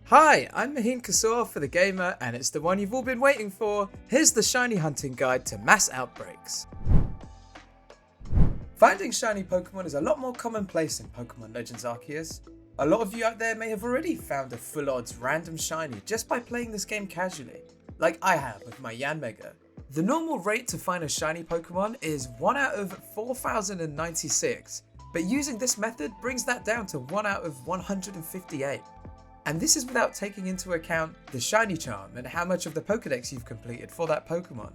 Hi, I'm Mahin Kesore for The Gamer, and it's the one you've all been waiting for. Here's the shiny hunting guide to mass outbreaks. Finding shiny Pokemon is a lot more commonplace in Pokemon Legends Arceus. A lot of you out there may have already found a full odds random shiny just by playing this game casually, like I have with my Yanmega. The normal rate to find a shiny Pokemon is 1 out of 4,096, but using this method brings that down to 1 out of 158. And this is without taking into account the shiny charm and how much of the Pokedex you've completed for that Pokemon.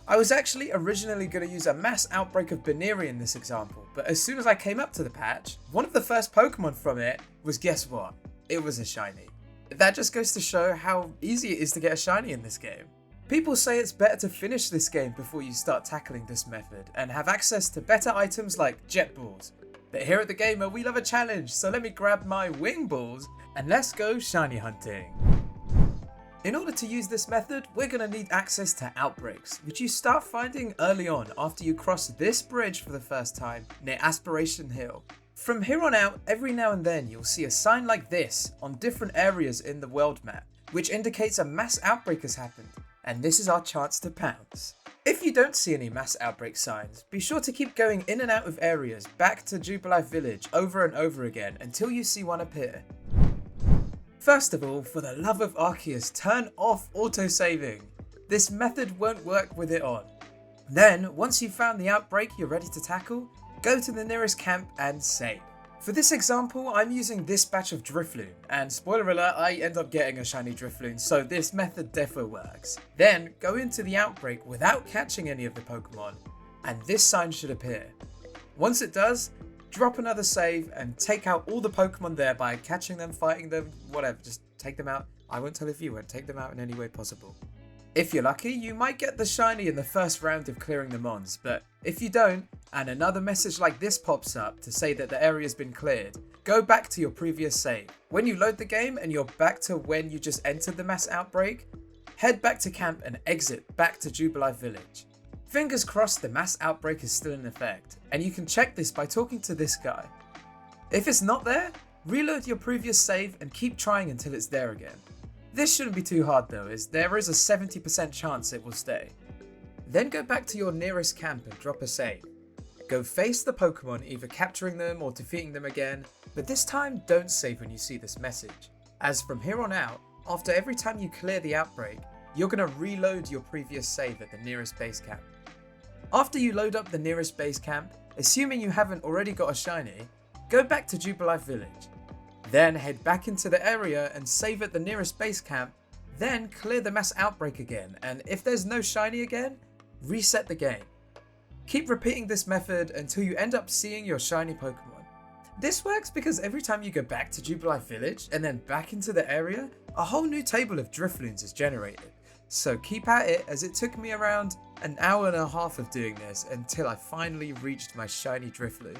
I was actually originally going to use a mass outbreak of Baneri in this example, but as soon as I came up to the patch, one of the first Pokemon from it was, guess what? It was a shiny. That just goes to show how easy it is to get a shiny in this game. People say it's better to finish this game before you start tackling this method and have access to better items like Jet Balls. But here at The Gamer we love a challenge, so let me grab my Wing Balls and let's go shiny hunting. In order to use this method, we're going to need access to Outbreaks, which you start finding early on after you cross this bridge for the first time near Aspiration Hill. From here on out, every now and then you'll see a sign like this on different areas in the world map, which indicates a mass outbreak has happened, and this is our chance to pounce. If you don't see any mass outbreak signs, be sure to keep going in and out of areas back to Jubilife Village over and over again until you see one appear. First of all, for the love of Arceus, turn off autosaving. This method won't work with it on. Then, once you've found the outbreak you're ready to tackle, go to the nearest camp and save. For this example, I'm using this batch of Drifloon, and spoiler alert, I end up getting a shiny Drifloon, so this method defo works. Then, go into the outbreak without catching any of the Pokemon, and this sign should appear. Once it does, drop another save and take out all the Pokemon there by catching them, fighting them, whatever, just take them out. I won't tell if you won't, take them out in any way possible. If you're lucky, you might get the shiny in the first round of clearing the mons, but if you don't, and another message like this pops up to say that the area's been cleared, go back to your previous save. When you load the game and you're back to when you just entered the mass outbreak, head back to camp and exit back to Jubilife Village. Fingers crossed the mass outbreak is still in effect, and you can check this by talking to this guy. If it's not there, reload your previous save and keep trying until it's there again. This shouldn't be too hard though, as there is a 70% chance it will stay. Then go back to your nearest camp and drop a save. Go face the Pokemon, either capturing them or defeating them again, but this time don't save when you see this message, as from here on out, after every time you clear the outbreak, you're going to reload your previous save at the nearest base camp. After you load up the nearest base camp, assuming you haven't already got a shiny, go back to Jubilife Village. Then head back into the area and save at the nearest base camp, then clear the mass outbreak again, and if there's no shiny again, reset the game. Keep repeating this method until you end up seeing your shiny Pokemon. This works because every time you go back to Jubilife Village and then back into the area, a whole new table of Drifloons is generated. So keep at it, as it took me around an hour and a half of doing this until I finally reached my shiny Drifloon.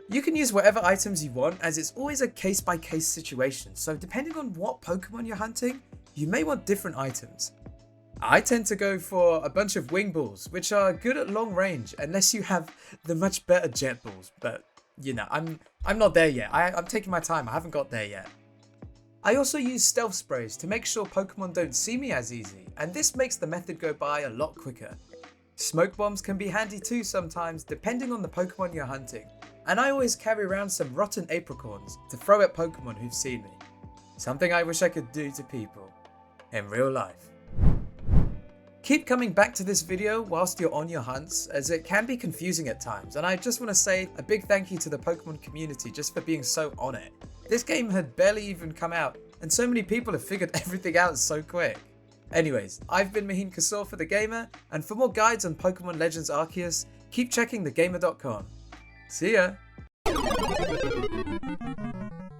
You can use whatever items you want, as it's always a case by case situation, so depending on what Pokemon you're hunting, you may want different items. I tend to go for a bunch of Wing Balls, which are good at long range unless you have the much better Jet Balls, but you know, I'm not there yet. I'm taking my time, I haven't got there yet. I also use Stealth Sprays to make sure Pokemon don't see me as easy, and this makes the method go by a lot quicker. Smoke Bombs can be handy too sometimes, depending on the Pokemon you're hunting, and I always carry around some rotten apricorns to throw at Pokemon who've seen me. Something I wish I could do to people in real life. Keep coming back to this video whilst you're on your hunts, as it can be confusing at times, and I just want to say a big thank you to the Pokemon community just for being so on it. This game had barely even come out, and so many people have figured everything out so quick. Anyways, I've been Mahin Kesore for The Gamer, and for more guides on Pokemon Legends Arceus, keep checking thegamer.com. See ya!